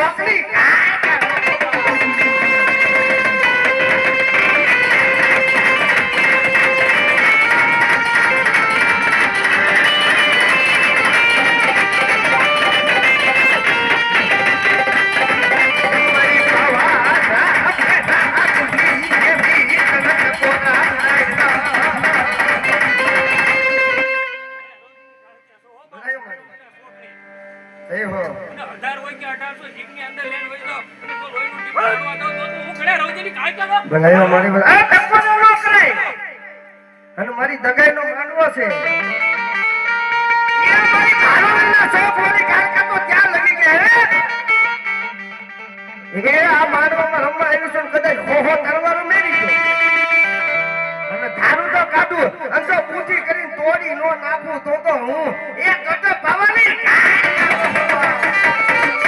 છોકરી બનાવ્યો મારી અને મારી દગાઈનો માંડવો છે એ મારી ભાણોના સોફોની કારકા તો ત્યાં લગી ગયા હે આ માંડવામાં રમવા આવ્યું છે કદાચ ખોખો તરવારો મેરી ગયો અને ધારું તો કાઢું અને જો પૂછી કરીને તોડી નો નાખું તો હું